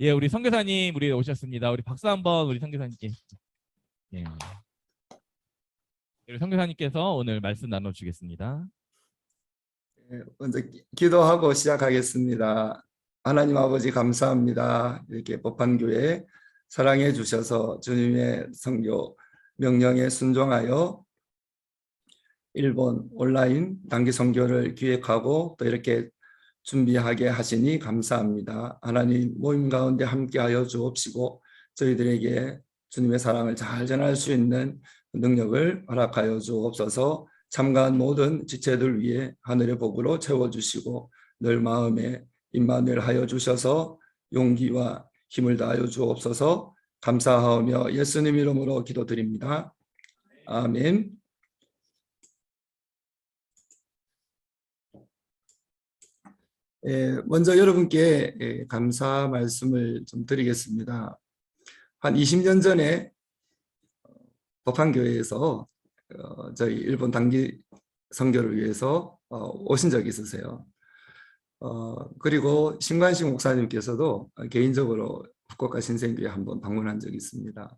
예, 우리 선교사님 우리 오셨습니다. 우리 박수 한번 우리 선교사님께. 예. 우리 선교사님께서 오늘 말씀 나눠주겠습니다. 먼저 기도하고 시작하겠습니다. 하나님 아버지 감사합니다. 이렇게 법한교회 사랑해 주셔서 주님의 선교 명령에 순종하여 일본 온라인 단기 선교를 기획하고 또 이렇게 준비하게 하시니 감사합니다. 하나님 모임 가운데 함께하여 주옵시고 저희들에게 주님의 사랑을 잘 전할 수 있는 능력을 허락하여 주옵소서. 참가한 모든 지체들 위해 하늘의 복으로 채워주시고 늘 마음에 임만을 하여 주셔서 용기와 힘을 다하여 주옵소서. 감사하며 예수님 이름으로 기도드립니다. 아멘. 먼저 여러분께 감사 말씀을 좀 드리겠습니다. 한 20년 전에 법한교회에서 저희 일본 단기 선교를 위해서 오신 적이 있으세요. 그리고 신관식 목사님께서도 개인적으로 후쿠오카 신생교회 한번 방문한 적이 있습니다.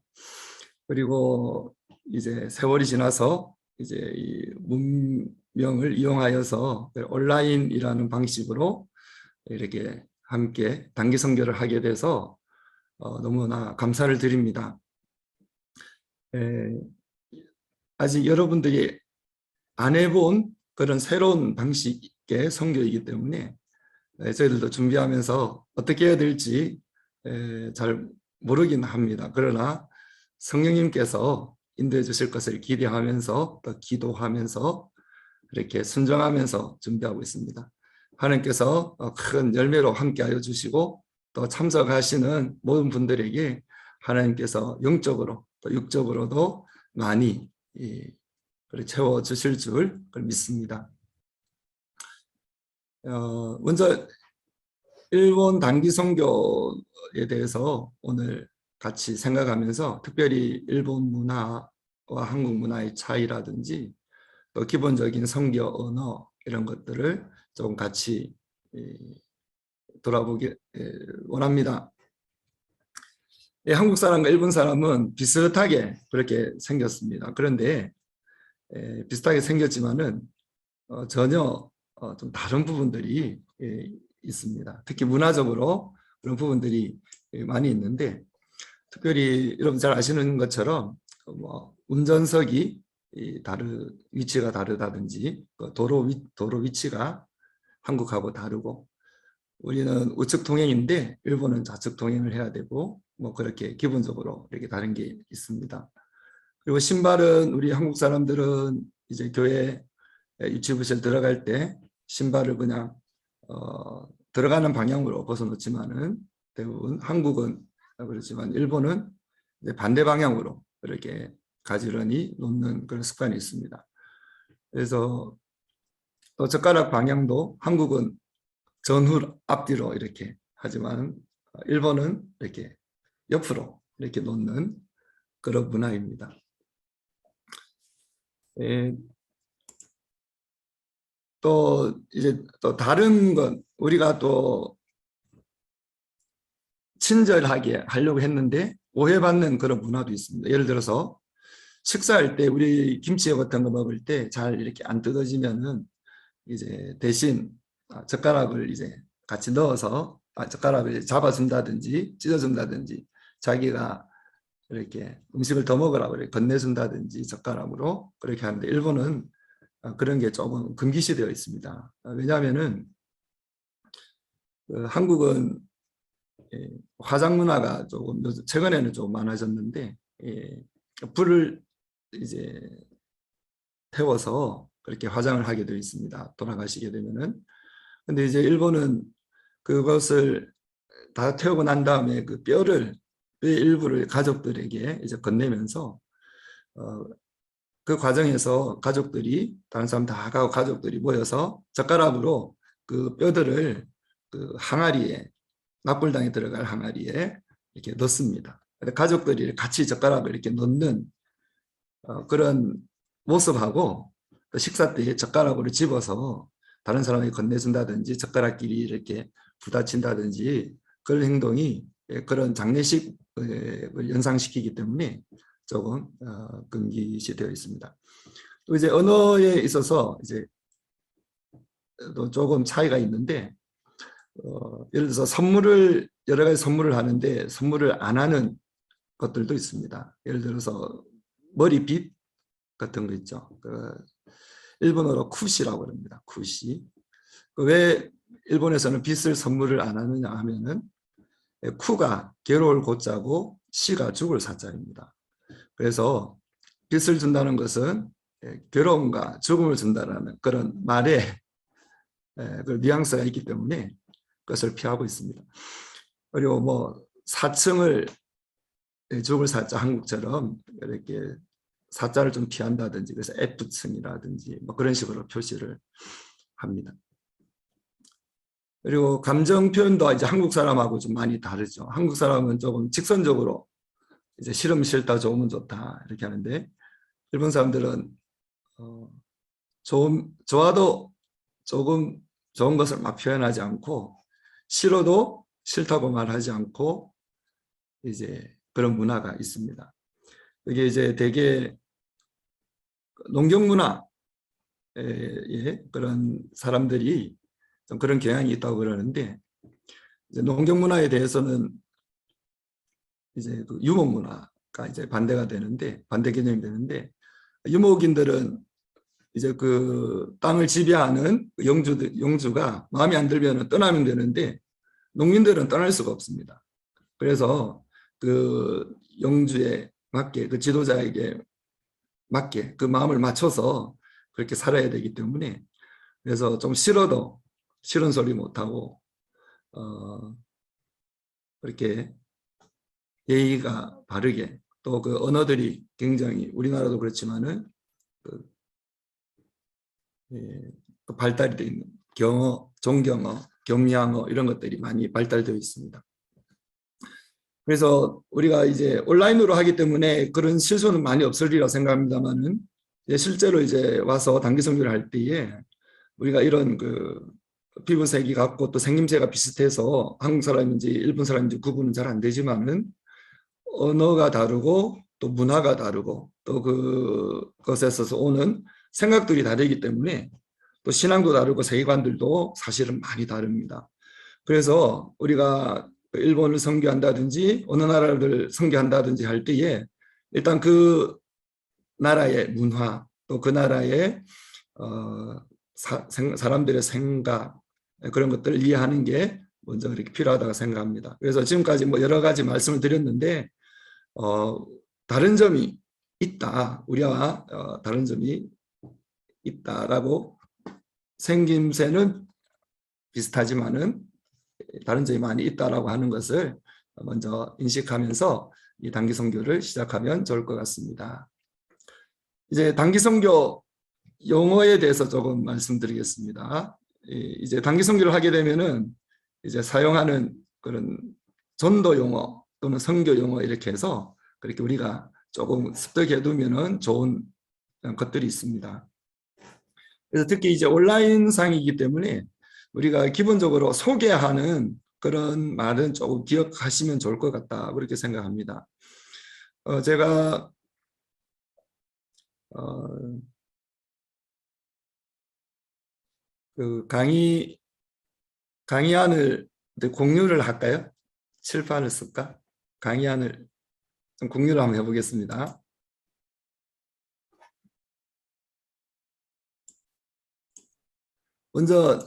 그리고 이제 세월이 지나서 이제 이 문명을 이용하여서 온라인이라는 방식으로 이렇게 함께 단기 선교를 하게 돼서 너무나 감사를 드립니다. 아직 여러분들이 안 해본 그런 새로운 방식의 선교이기 때문에 저희들도 준비하면서 어떻게 해야 될지 잘 모르긴 합니다. 그러나 성령님께서 인도해 주실 것을 기대하면서 또 기도하면서 이렇게 순종하면서 준비하고 있습니다. 하나님께서 큰 열매로 함께하여 주시고 또 참석하시는 모든 분들에게 하나님께서 영적으로 또 육적으로도 많이 채워주실 줄 믿습니다. 먼저 일본 단기 선교에 대해서 오늘 같이 생각하면서 특별히 일본 문화와 한국 문화의 차이라든지 또 기본적인 선교 언어 이런 것들을 좀 같이 돌아보기 원합니다. 한국 사람과 일본 사람은 비슷하게 그렇게 생겼습니다. 그런데 비슷하게 생겼지만은 전혀 좀 다른 부분들이 있습니다. 특히 문화적으로 그런 부분들이 많이 있는데 특별히 여러분 잘 아시는 것처럼 뭐 운전석이 위치가 다르다든지 도로 위치가 한국하고 다르고 우리는 우측 통행인데 일본은 좌측 통행을 해야 되고 뭐 그렇게 기본적으로 이렇게 다른 게 있습니다. 그리고 신발은 우리 한국 사람들은 이제 교회 유치부실 들어갈 때 신발을 그냥 들어가는 방향으로 벗어놓지만은 대부분 한국은 그렇지만 일본은 이제 반대 방향으로 이렇게 가지런히 놓는 그런 습관이 있습니다. 그래서 또 젓가락 방향도 한국은 전후 앞뒤로 이렇게 하지만 일본은 이렇게 옆으로 이렇게 놓는 그런 문화입니다. 또 이제 또 다른 건 우리가 또 친절하게 하려고 했는데 오해받는 그런 문화도 있습니다. 예를 들어서 식사할 때 우리 김치 같은 거 먹을 때 잘 이렇게 안 뜯어지면은 이제 대신 젓가락을 이제 같이 넣어서 젓가락을 잡아준다든지 찢어준다든지 자기가 이렇게 음식을 더 먹으라고 이렇게 건네준다든지 젓가락으로 그렇게 하는데 일본은 그런 게 조금 금기시되어 있습니다. 왜냐하면은 한국은 화장 문화가 조금 최근에는 좀 많아졌는데 불을 이제 태워서 그렇게 화장을 하게 되어 있습니다. 돌아가시게 되면은. 근데 이제 일본은 그것을 다 태우고 난 다음에 그 뼈의 일부를 가족들에게 이제 건네면서 그 과정에서 가족들이 다른 사람 다 가고 가족들이 모여서 젓가락으로 그 뼈들을 그 항아리에 납불당에 들어갈 항아리에 이렇게 넣습니다. 가족들이 같이 젓가락을 이렇게 넣는 그런 모습하고 식사 때 젓가락으로 집어서 다른 사람에게 건네준다든지 젓가락끼리 이렇게 부딪힌다든지 그런 행동이 그런 장례식을 연상시키기 때문에 조금 금기시되어 있습니다. 또 이제 언어에 있어서 이제 또 조금 차이가 있는데 예를 들어서 선물을 여러 가지 선물을 하는데 선물을 안 하는 것들도 있습니다. 예를 들어서 머리빗 같은 거 있죠. 일본어로 쿠시라고 합니다. 쿠시. 왜 일본에서는 빗을 선물을 안 하느냐 하면은 쿠가 괴로울 고자고 시가 죽을 사자입니다. 그래서 빗을 준다는 것은 괴로움과 죽음을 준다는 그런 말에 그 뉘앙스가 있기 때문에 그것을 피하고 있습니다. 그리고 뭐 사층을 죽을 사자 한국처럼 이렇게 사자를 좀 피한다든지 그래서 F층이라든지 뭐 그런 식으로 표시를 합니다. 그리고 감정 표현도 이제 한국 사람하고 좀 많이 다르죠. 한국 사람은 조금 직선적으로 이제 싫으면 싫다, 좋으면 좋다 이렇게 하는데 일본 사람들은 좋아도 조금 좋은 것을 막 표현하지 않고 싫어도 싫다고 말하지 않고 이제 그런 문화가 있습니다. 이게 이제 되게 농경 문화의 그런 사람들이 좀 그런 경향이 있다고 그러는데 이제 농경 문화에 대해서는 이제 그 유목 문화가 이제 반대가 되는데 반대 개념이 되는데 유목인들은 이제 그 땅을 지배하는 영주가 마음에 안 들면 떠나면 되는데 농민들은 떠날 수가 없습니다. 그래서 그 영주에 맞게 그 지도자에게 맞게 그 마음을 맞춰서 그렇게 살아야 되기 때문에 그래서 좀 싫어도 싫은 소리 못하고 그렇게 예의가 바르게 또 그 언어들이 굉장히 우리나라도 그렇지만은 그 발달이 되어 있는 경어, 종경어, 경량어 이런 것들이 많이 발달되어 있습니다. 그래서 우리가 이제 온라인으로 하기 때문에 그런 실수는 많이 없으리라 생각합니다만은 실제로 이제 와서 단기 선교를 할 때에 우리가 이런 그 피부색이 같고 또 생김새가 비슷해서 한국 사람인지 일본 사람인지 구분은 잘 안 되지만은 언어가 다르고 또 문화가 다르고 또 그것에서 오는 생각들이 다르기 때문에 또 신앙도 다르고 세계관들도 사실은 많이 다릅니다. 그래서 우리가 일본을 선교한다든지 어느 나라를 선교한다든지 할 때에 일단 그 나라의 문화 또 그 나라의 사람들의 생각 그런 것들을 이해하는 게 먼저 그렇게 필요하다고 생각합니다. 그래서 지금까지 뭐 여러 가지 말씀을 드렸는데 다른 점이 있다. 우리와 다른 점이 있다라고 생김새는 비슷하지만은 다른 점이 많이 있다라고 하는 것을 먼저 인식하면서 이 단기 선교를 시작하면 좋을 것 같습니다. 이제 단기 선교 용어에 대해서 조금 말씀드리겠습니다. 이제 단기 선교를 하게 되면은 이제 사용하는 그런 전도 용어 또는 선교 용어 이렇게 해서 그렇게 우리가 조금 습득해 두면은 좋은 것들이 있습니다. 그래서 특히 이제 온라인상이기 때문에 우리가 기본적으로 소개하는 그런 말은 조금 기억하시면 좋을 것 같다 그렇게 생각합니다. 제가 그 강의안을 공유를 할까요? 칠판을 쓸까? 강의안을 좀 공유를 한번 해보겠습니다. 먼저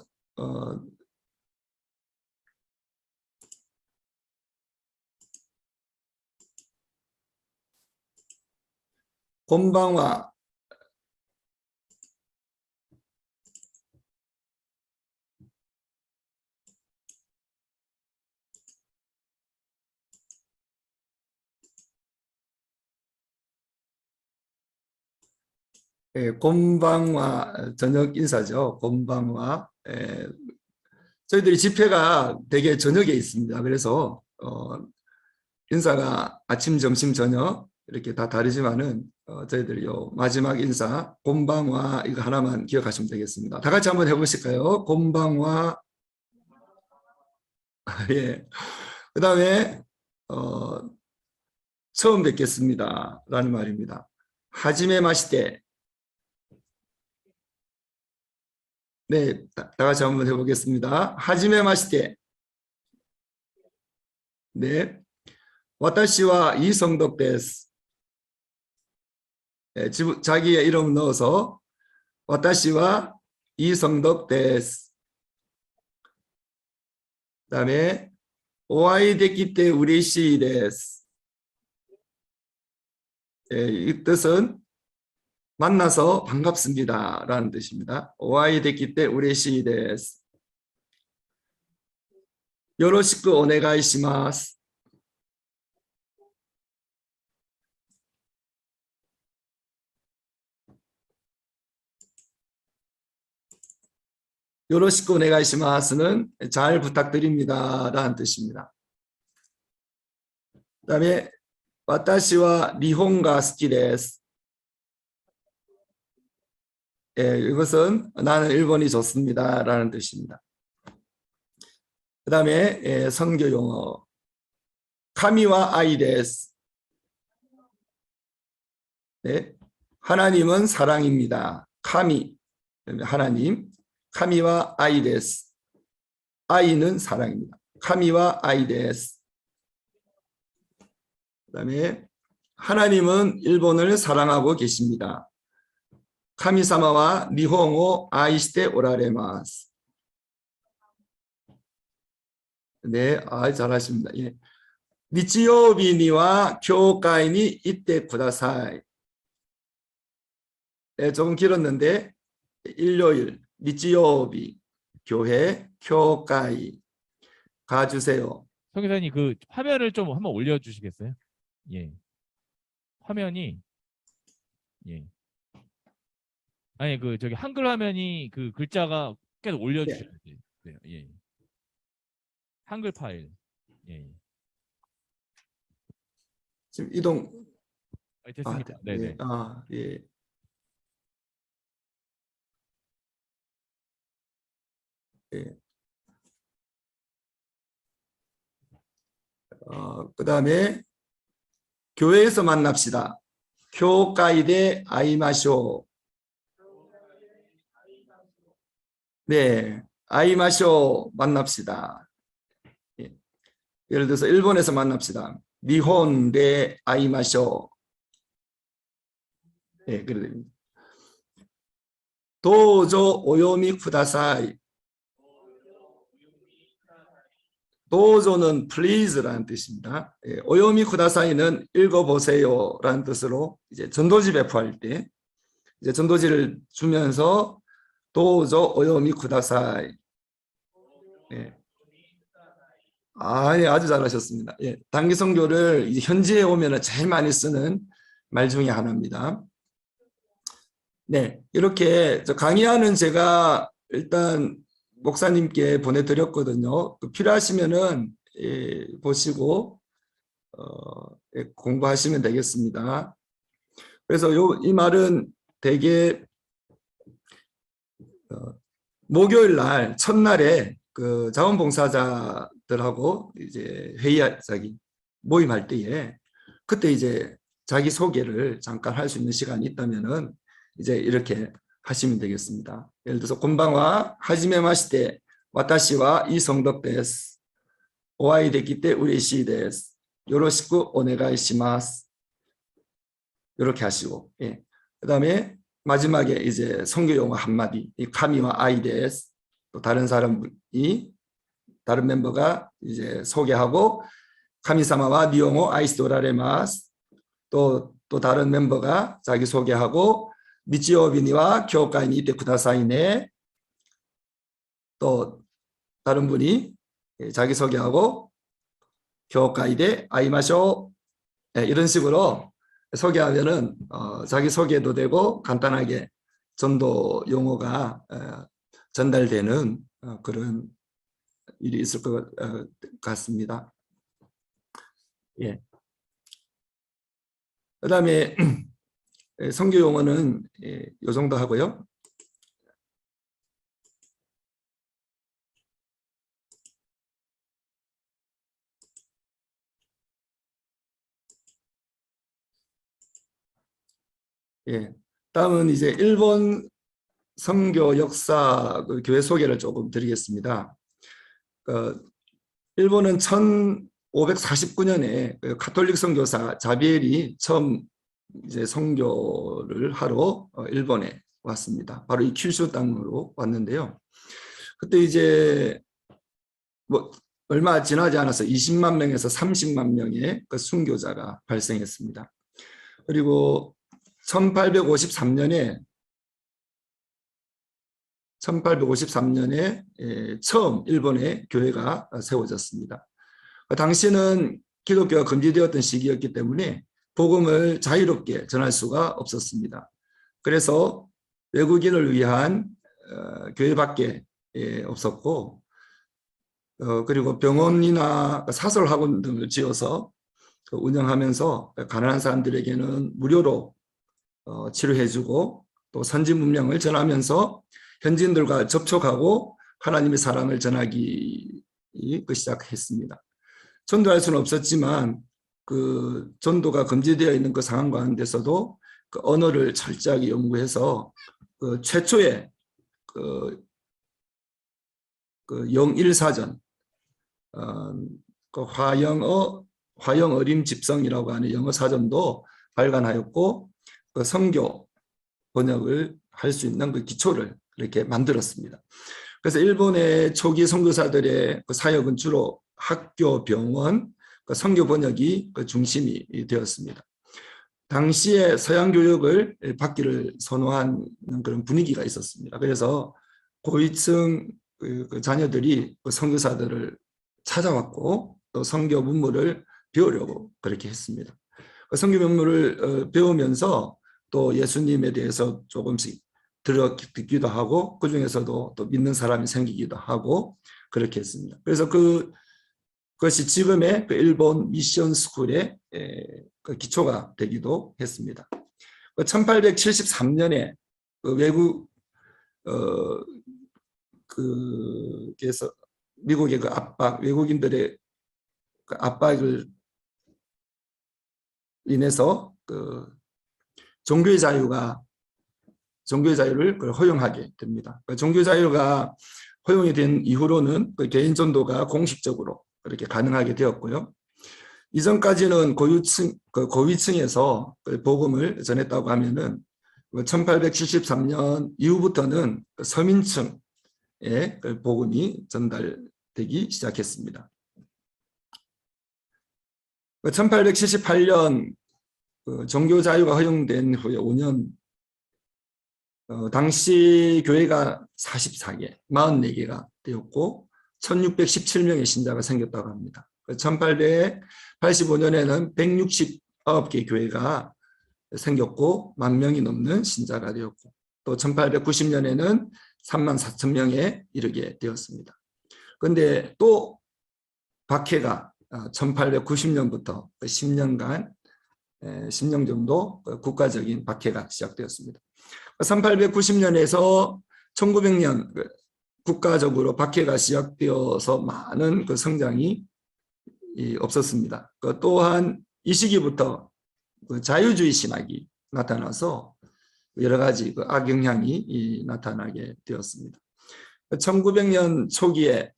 곤방와 곤방와 저녁 인사죠. 곤방와 저희들이 집회가 되게 저녁에 있습니다. 그래서 인사가 아침, 점심, 저녁 이렇게 다 다르지만은 저희들이 요 마지막 인사 곤방와 이거 하나만 기억하시면 되겠습니다. 다 같이 한번 해보실까요? 곤방와 예. 그다음에 처음 뵙겠습니다 라는 말입니다. 하지메 마시테. 네, 다 같이 한번 해보겠습니다. 하지메 마시테. 네, 와타시와 이성덕 데스. 네, 자기의 이름 넣어서 와타시와 이성덕 데스. 그다음에 오아이 데키테 우레시 데스. 이 뜻은 만나서 반갑습니다 라는 뜻입니다. 오아이 데키테 우레시 데스. 요로시쿠 오네가이시마스. 요로시쿠 오네가이시마스는 잘 부탁드립니다 라는 뜻입니다. 그 다음에 와타시와 니혼가 스키 데스. 이것은 나는 일본이 좋습니다 라는 뜻입니다. 그 다음에 선교 용어 카미와 아이 데스. 네, 하나님은 사랑입니다. 카미, 하나님. 카미와 아이 데스. 아이는 사랑입니다. 카미와 아이 데스. 그 다음에 하나님은 일본을 사랑하고 계십니다. 카미사마와 니혼오 아이시테 오라레마스. 네, 잘하십니다. 예. 니치요비니와 교회니 이때 쿠다사이. 네, 조금 길었는데 일요일 니치요비 교회 교회이 가주세요. 선교사님 그 화면을 좀 한번 올려주시겠어요? 예. 화면이 예. 아니 그 저기 한글 화면이 그 글자가 계속 올려주셔야 돼요. 예. 한글 파일. 예. 지금 이동. 됐습니다. 네네. 예. 예. 그 다음에 교회에서 만납시다. 교회에 아이마쇼. 네, 아이마쇼 만납시다. 예. 예를 들어서 일본에서 만납시다. 니혼 데 아이마쇼. 예, 그래 됩니다. 도조 오요미 쿠다사이. 도조는 please라는 뜻입니다. 예, 오요미 쿠다사이는 읽어보세요라는 뜻으로 이제 전도지 배포할 때 이제 전도지를 주면서 도조 오요미 쿠다사이. 예. 예, 아주 잘하셨습니다. 예, 단기 선교를 이제 현지에 오면 제일 많이 쓰는 말 중에 하나입니다. 네, 이렇게 강의하는 제가 일단 목사님께 보내드렸거든요. 필요하시면은 보시고 공부하시면 되겠습니다. 그래서 이 말은 대개 목요일 날 첫날에 그 자원봉사자들하고 이제 모임할 때에 그때 이제 자기 소개를 잠깐 할 수 있는 시간이 있다면은 이제 이렇게 하시면 되겠습니다. 예를 들어서 곤방와 하지메 마시테 와타시와 이성덕 데스. 오아이 데키 때 우레시 데스. 요로시쿠 오네가이시마스. 이렇게 하시고, 예. 그다음에 마지막에 이제 선교 용어 한마디, 이 카미와 아이 데스. 또 다른 멤버가 이제 소개하고 카미사마와 니옹오 아이스도라레마스. 또 다른 멤버가 자기 소개하고 미치오비니와 교회니 이때 쿠다사이네. 또 다른 분이 자기 소개하고 교회에 아이마쇼. 이런 식으로 소개하면은 자기 소개도 되고 간단하게 전도 용어가 전달되는 그런 일이 있을 것 같습니다. 예. 그다음에 선교 용어는 이 정도 하고요. 예. 다음은 이제 일본 선교 역사 그 교회 소개를 조금 드리겠습니다. 일본은 1549년에 가톨릭 선교사 자비엘이 처음 이제 선교를 하러 일본에 왔습니다. 바로 이 큐슈 땅으로 왔는데요. 그때 이제 뭐 얼마 지나지 않아서 20만 명에서 30만 명의 그 순교자가 발생했습니다. 그리고 1853년에 처음 일본의 교회가 세워졌습니다. 당시는 기독교가 금지되었던 시기였기 때문에 복음을 자유롭게 전할 수가 없었습니다. 그래서 외국인을 위한 교회밖에 없었고, 그리고 병원이나 사설학원 등을 지어서 운영하면서 가난한 사람들에게는 무료로 치료해주고 또 선지 문명을 전하면서 현지인들과 접촉하고 하나님의 사랑을 전하기 시작했습니다. 전도할 수는 없었지만 그 전도가 금지되어 있는 그 상황 가운데서도 그 언어를 철저하게 연구해서 그 최초의 그 영일사전, 그 화영어림 집성이라고 하는 영어 사전도 발간하였고, 그 성교 번역을 할 수 있는 그 기초를 이렇게 만들었습니다. 그래서 일본의 초기 선교사들의 그 사역은 주로 학교, 병원, 그 선교 번역이 그 중심이 되었습니다. 당시에 서양 교육을 받기를 선호하는 그런 분위기가 있었습니다. 그래서 고위층 그 자녀들이 그 선교사들을 찾아왔고 또 선교 문물을 배우려고 그렇게 했습니다. 그 선교 문물을 배우면서 또 예수님에 대해서 조금씩 듣기도 하고 그 중에서도 또 믿는 사람이 생기기도 하고 그렇게 했습니다. 그래서 그것이 지금의 그 일본 미션 스쿨의 그 기초가 되기도 했습니다. 1873년에 그 외국 그래서 미국의 그 외국인들의 그 압박을 인해서 그 종교의 자유를 허용하게 됩니다. 종교 자유가 허용이 된 이후로는 그 개인 전도가 공식적으로 그렇게 가능하게 되었고요. 이전까지는 고위층에서 복음을 전했다고 하면은 1873년 이후부터는 서민층에 복음이 전달되기 시작했습니다. 1878년 종교 자유가 허용된 후에 5년 당시 교회가 44개, 44개가 되었고 1617명의 신자가 생겼다고 합니다. 1885년에는 169개 교회가 생겼고 10,000명이 넘는 신자가 되었고 또 1890년에는 34,000명에 이르게 되었습니다. 그런데 또 박해가 1890년부터 10년간 10년 정도 국가적인 박해가 시작되었습니다. 1890년에서 1900년 국가적으로 박해가 시작되어서 많은 그 성장이 없었습니다. 또한 이 시기부터 그 자유주의 신학이 나타나서 여러 가지 그 악영향이 나타나게 되었습니다. 1900년 초기에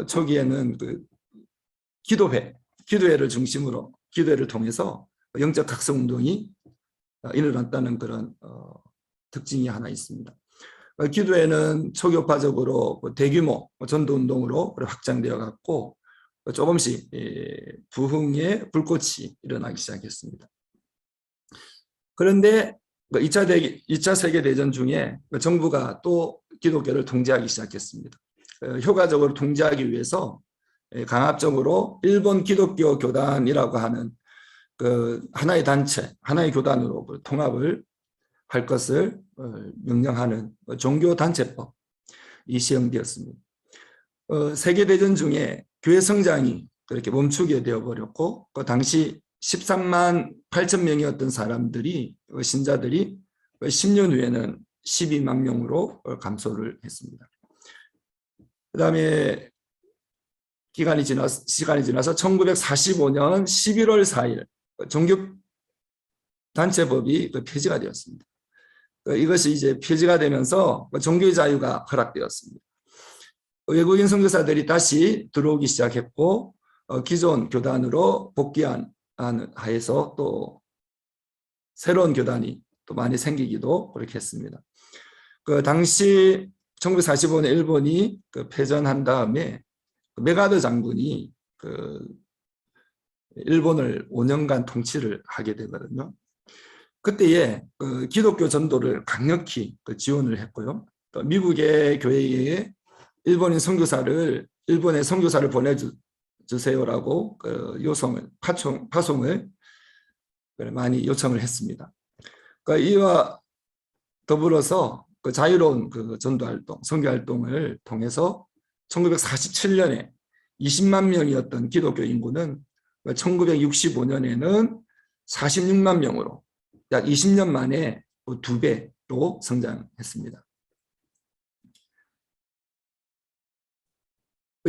초기에는 그 기도회를 중심으로 기도회를 통해서 영적 각성 운동이 일어났다는 그런 특징이 하나 있습니다. 기도회는 초교파적으로 대규모 전도 운동으로 확장되어 갔고 조금씩 부흥의 불꽃이 일어나기 시작했습니다. 그런데 2차 세계대전 중에 정부가 또 기독교를 통제하기 시작했습니다. 효과적으로 통제하기 위해서 강압적으로 일본 기독교 교단이라고 하는 그 하나의 단체, 하나의 교단으로 통합을 할 것을 명령하는 종교단체법이 시행되었습니다. 세계대전 중에 교회 성장이 그렇게 멈추게 되어버렸고 그 당시 13만 8천 명이었던 사람들이 신자들이 10년 후에는 12만 명으로 감소를 했습니다. 그 다음에 시간이 지나서 1945년 11월 4일 단체법이 폐지가 되었습니다. 이것이 이제 폐지가 되면서 종교의 자유가 허락되었습니다. 외국인 선교사들이 다시 들어오기 시작했고 기존 교단으로 복귀한 하에서 또 새로운 교단이 또 많이 생기기도 그렇게 했습니다. 그 당시 1945년 일본이 패전한 다음에 메가더 장군이 일본을 5년간 통치를 하게 되거든요. 그때에 기독교 전도를 강력히 지원을 했고요. 또 미국의 교회에 일본의 선교사를 보내주세요라고 파송을 많이 요청을 했습니다. 이와 더불어서 자유로운 전도활동, 선교활동을 통해서 1947년에 20만 명이었던 기독교 인구는 1965년에는 46만 명으로 약 20년 만에 2배로 성장했습니다.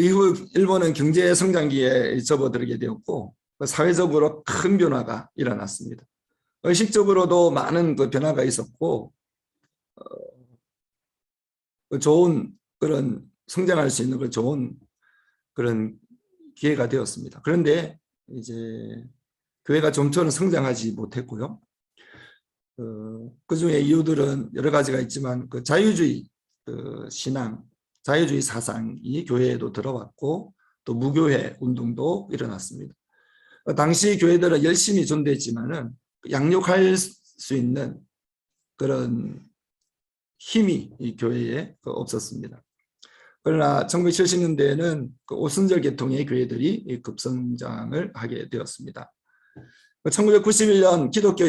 이후 일본은 경제 성장기에 접어들게 되었고 사회적으로 큰 변화가 일어났습니다. 의식적으로도 많은 변화가 있었고 좋은 그런 성장할 수 있는 좋은 그런 기회가 되었습니다. 그런데 이제 교회가 좀처럼 성장하지 못했고요. 그 중에 이유들은 여러 가지가 있지만 자유주의 신앙, 자유주의 사상이 교회에도 들어왔고 또 무교회 운동도 일어났습니다. 당시 교회들은 열심히 존대했지만은 양육할 수 있는 그런 힘이 이 교회에 없었습니다. 그러나 1970년대에는 오순절 계통의 교회들이 급성장을 하게 되었습니다. 1991년 기독교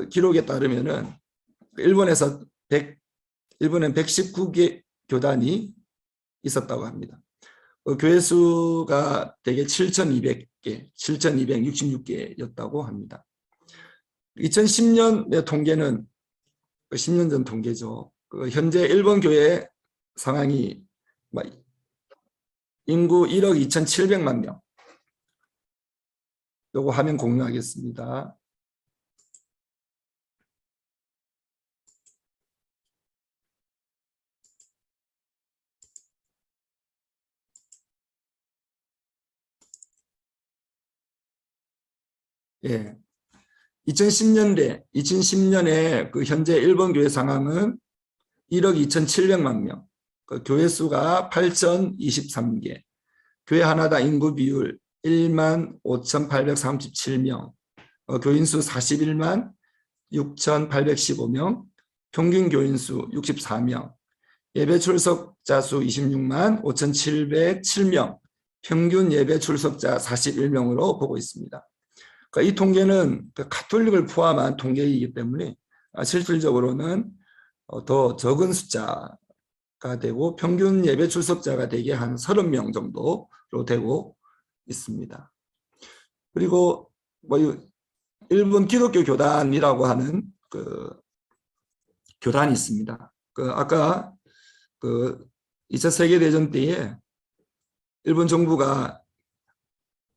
기록에 따르면은 일본엔 119개 교단이 있었다고 합니다. 교회 수가 대개 7,200개, 7,266개였다고 합니다. 2010년의 통계는 10년 전 통계죠. 현재 일본 교회 상황이 인구 1억 2,700만 명. 요거 화면 공유하겠습니다. 예. 2010년에 현재 일본 교회 상황은 1억 2,700만 명, 교회 수가 8,023개, 교회 하나당 인구 비율 1만 5,837명, 교인 수 41만 6,815명, 평균 교인 수 64명, 예배 출석자 수 26만 5,707명, 평균 예배 출석자 41명으로 보고 있습니다. 이 통계는 가톨릭을 포함한 통계이기 때문에 실질적으로는 더 적은 숫자가 되고 평균 예배 출석자가 대개 한 30명 정도로 되고 있습니다. 그리고 일본 기독교 교단이라고 하는 교단이 있습니다. 아까 2차 세계대전 때에 일본 정부가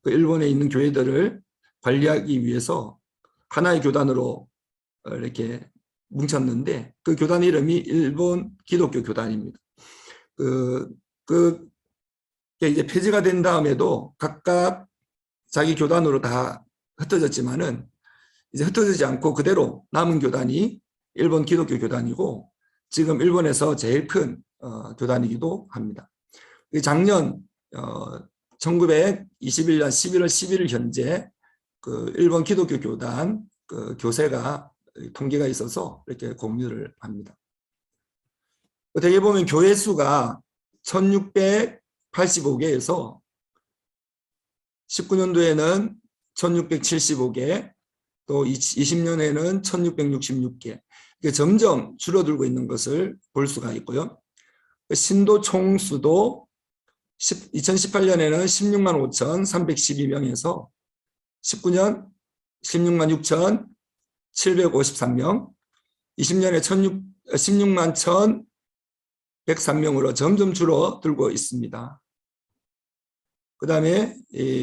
일본에 있는 교회들을 관리하기 위해서 하나의 교단으로 이렇게 뭉쳤는데 그 교단 이름이 일본 기독교 교단입니다. 그게 이제 폐지가 된 다음에도 각각 자기 교단으로 다 흩어졌지만은 이제 흩어지지 않고 그대로 남은 교단이 일본 기독교 교단이고 지금 일본에서 제일 큰 교단이기도 합니다. 작년 1921년 11월 11일 현재 일본 기독교 교단 교세가 통계가 있어서 이렇게 공유를 합니다. 대개 보면 교회 수가 1685개에서 19년도에는 1675개, 또 20년에는 1666개. 점점 줄어들고 있는 것을 볼 수가 있고요. 신도 총수도 2018년에는 16만 5,312명에서 19년 16만 6,753명, 20년에 16만 1,103명으로 점점 줄어들고 있습니다. 그 다음에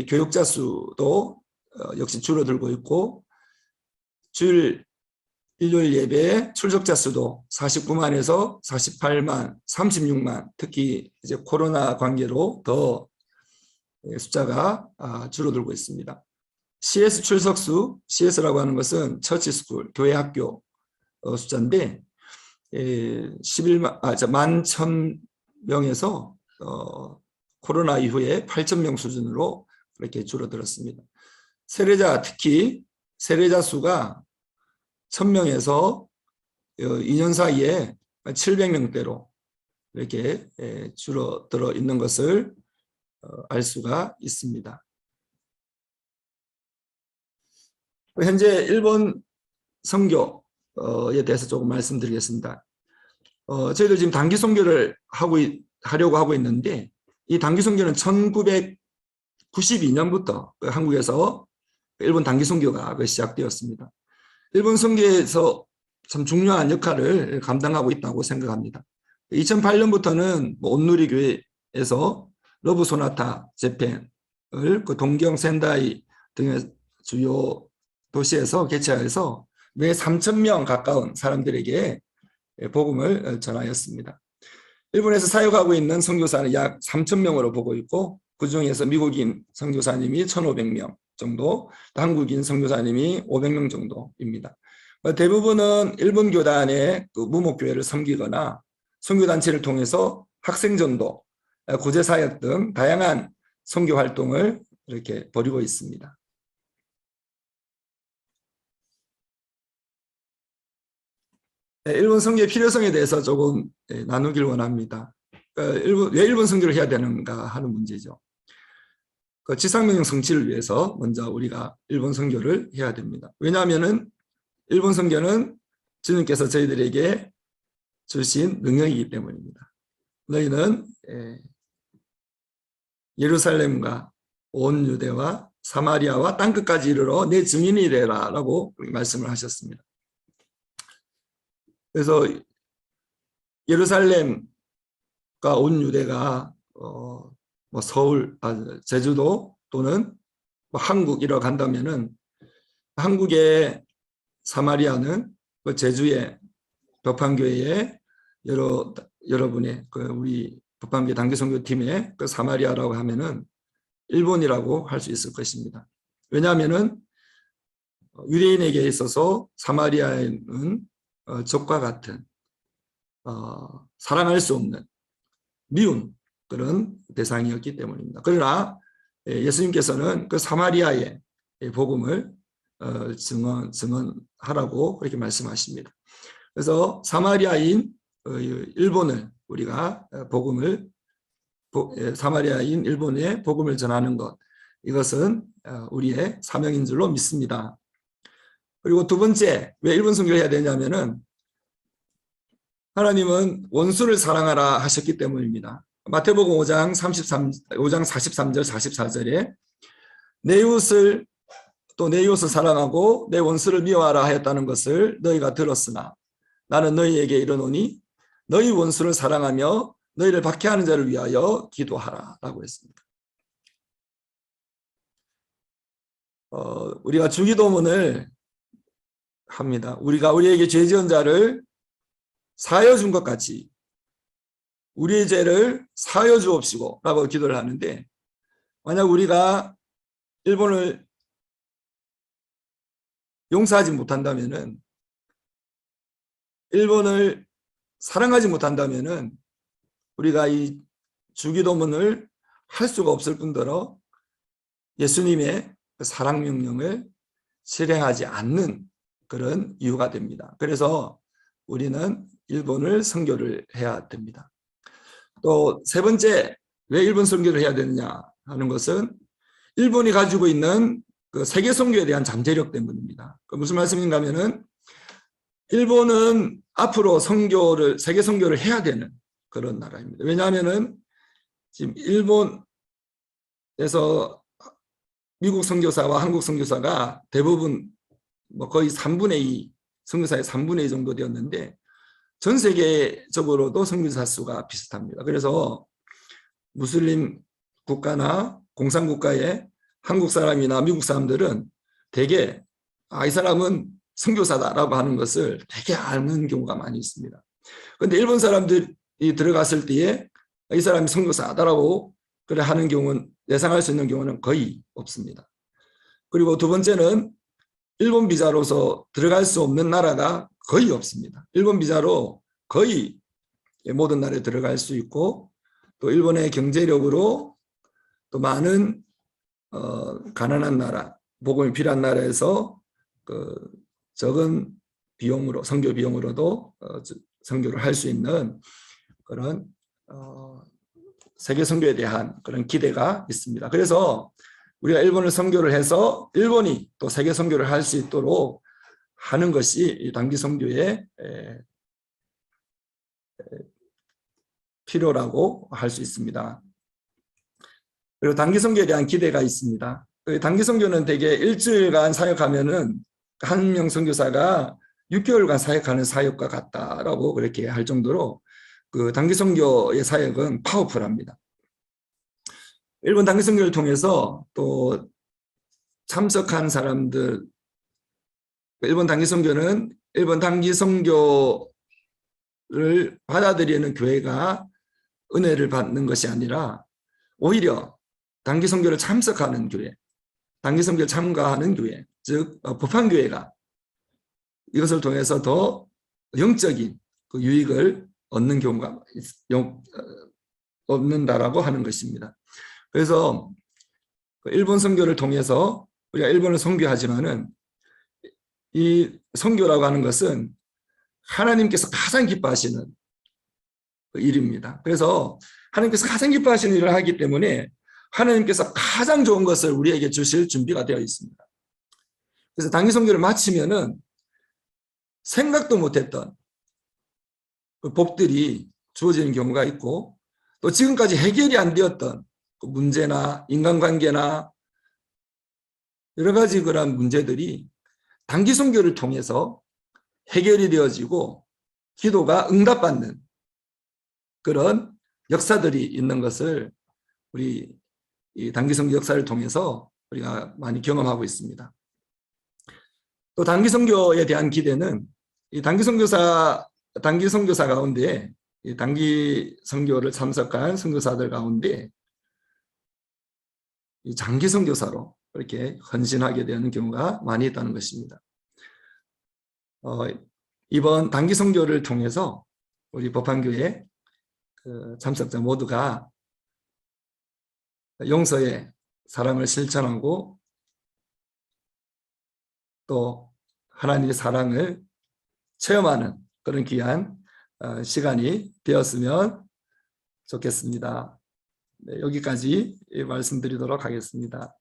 교육자 수도 역시 줄어들고 있고 주일 일요일 예배 출석자 수도 49만에서 48만, 36만, 특히 이제 코로나 관계로 더 숫자가 줄어들고 있습니다. CS 출석수, CS라고 하는 것은 처치 스쿨, 교회 학교 숫자인데 11만, 11,000명에서 코로나 이후에 8,000명 수준으로 그렇게 줄어들었습니다. 세례자, 특히 세례자 수가 1,000명에서 2년 사이에 700명대로 이렇게 줄어들어 있는 것을 알 수가 있습니다. 현재 일본 선교에 대해서 조금 말씀드리겠습니다. 저희들 지금 단기 선교를 하려고 하고 있는데, 이 단기 선교는 1992년부터 한국에서 일본 단기 선교가 시작되었습니다. 일본 선교에서 참 중요한 역할을 감당하고 있다고 생각합니다. 2008년부터는 온누리 교회에서 러브 소나타 재팬을 그 동경, 센다이 등의 주요 도시에서 개최해서 매 3,000명 가까운 사람들에게 복음을 전하였습니다. 일본에서 사역하고 있는 선교사는 약 3,000명으로 보고 있고, 그중에서 미국인 선교사님이 1,500명 정도, 한국인 선교사님이 500명 정도입니다. 대부분은 일본 교단의 그 무목교회를 섬기거나 선교단체를 통해서 학생전도, 구제사역 등 다양한 선교 활동을 이렇게 벌이고 있습니다. 일본 선교의 필요성에 대해서 조금 나누길 원합니다. 왜 일본 선교를 해야 되는가 하는 문제죠. 그 지상명령 성취를 위해서 먼저 우리가 일본 선교를 해야 됩니다. 왜냐하면은 일본 선교는 주님께서 저희들에게 주신 능력이기 때문입니다. 너희는 예루살렘과 온 유대와 사마리아와 땅끝까지 이르러 내 증인이 되라 라고 말씀을 하셨습니다. 그래서 예루살렘과 온 유대가 뭐 서울, 제주도 또는 뭐 한국 이러 간다면은 한국의 사마리아는 그 제주의 법한교회의 여러분의 그 우리 법한교회 단기선교팀의 그 사마리아라고 하면은 일본이라고 할 수 있을 것입니다. 왜냐하면은 유대인에게 있어서 사마리아에는 적과 같은 사랑할 수 없는 미운 그런 대상이었기 때문입니다. 그러나 예수님께서는 그 사마리아의 복음을 증언하라고 그렇게 말씀하십니다. 그래서 사마리아인 일본을 우리가 사마리아인 일본에 복음을 전하는 것, 이것은 우리의 사명인 줄로 믿습니다. 그리고 두 번째, 왜 일본 선교를 해야 되냐면은 하나님은 원수를 사랑하라 하셨기 때문입니다. 마태복음 5장 43절 44절에 내 이웃을 사랑하고 내 원수를 미워하라 하였다는 것을 너희가 들었으나 나는 너희에게 이르노니 너희 원수를 사랑하며 너희를 박해하는 자를 위하여 기도하라 라고 했습니다. 우리가 주기도문을 합니다. 우리가 우리에게 죄 지은 자를 사하여 준 것 같이 우리의 죄를 사하여 주옵시고 라고 기도를 하는데, 만약 우리가 일본을 용서하지 못한다면은, 일본을 사랑하지 못한다면은 우리가 이 주기도문을 할 수가 없을 뿐더러 예수님의 사랑 명령을 실행하지 않는 그런 이유가 됩니다. 그래서 우리는 일본을 선교를 해야 됩니다. 또 세 번째, 왜 일본 선교를 해야 되느냐 하는 것은 일본이 가지고 있는 그 세계 선교에 대한 잠재력 때문입니다. 그 무슨 말씀인가 하면은 일본은 앞으로 세계 선교를 해야 되는 그런 나라입니다. 왜냐하면은 지금 일본에서 미국 선교사와 한국 선교사가 대부분 뭐 거의 3분의 2, 선교사의 3분의 2 정도 되었는데 전 세계적으로도 선교사 수가 비슷합니다. 그래서 무슬림 국가나 공산국가의 한국 사람이나 미국 사람들은 대개 이 사람은 선교사다라고 하는 것을 되게 아는 경우가 많이 있습니다. 그런데 일본 사람들이 들어갔을 때에 이 사람이 선교사다라고 그래 하는 경우는 예상할 수 있는 경우는 거의 없습니다. 그리고 두 번째는 일본 비자로서 들어갈 수 없는 나라가 거의 없습니다. 일본 비자로 거의 모든 나라에 들어갈 수 있고 또 일본의 경제력으로 또 많은 가난한 나라, 복음이 필요한 나라에서 그 적은 비용으로 선교 비용으로도 선교를 할 수 있는 그런 세계 선교에 대한 그런 기대가 있습니다. 그래서 우리가 일본을 선교를 해서 일본이 또 세계 선교를 할 수 있도록 하는 것이 단기 선교의 필요라고 할 수 있습니다. 그리고 단기 선교에 대한 기대가 있습니다. 단기 선교는 대개 일주일간 사역하면은 한 명 선교사가 6개월간 사역하는 사역과 같다라고 그렇게 할 정도로 그 단기 선교의 사역은 파워풀합니다. 일본 단기 선교를 통해서 또 참석한 사람들, 일본 단기 선교는 일본 단기 선교를 받아들이는 교회가 은혜를 받는 것이 아니라 오히려 단기 선교를 참석하는 교회, 단기 선교를 참가하는 교회, 즉 법한교회가 이것을 통해서 더 영적인 그 유익을 얻는 경우가 얻는다라고 하는 것입니다. 그래서 일본 선교를 통해서 우리가 일본을 선교하지만은 이 선교라고 하는 것은 하나님께서 가장 기뻐하시는 일입니다. 그래서 하나님께서 가장 기뻐하시는 일을 하기 때문에 하나님께서 가장 좋은 것을 우리에게 주실 준비가 되어 있습니다. 그래서 단기 선교를 마치면은 생각도 못했던 그 복들이 주어지는 경우가 있고 또 지금까지 해결이 안 되었던 그 문제나 인간관계나 여러 가지 그런 문제들이 단기 선교를 통해서 해결이 되어지고 기도가 응답받는 그런 역사들이 있는 것을 우리 이 단기 선교 역사를 통해서 우리가 많이 경험하고 있습니다. 또 단기 선교에 대한 기대는 이 단기 선교사 가운데 이 단기 선교를 참석한 선교사들 가운데 이 장기 선교사로 이렇게 헌신하게 되는 경우가 많이 있다는 것입니다. 이번 단기 선교를 통해서 우리 법한교회 그 참석자 모두가 용서의 사랑을 실천하고 또 하나님의 사랑을 체험하는 그런 귀한 시간이 되었으면 좋겠습니다. 네, 여기까지 말씀드리도록 하겠습니다.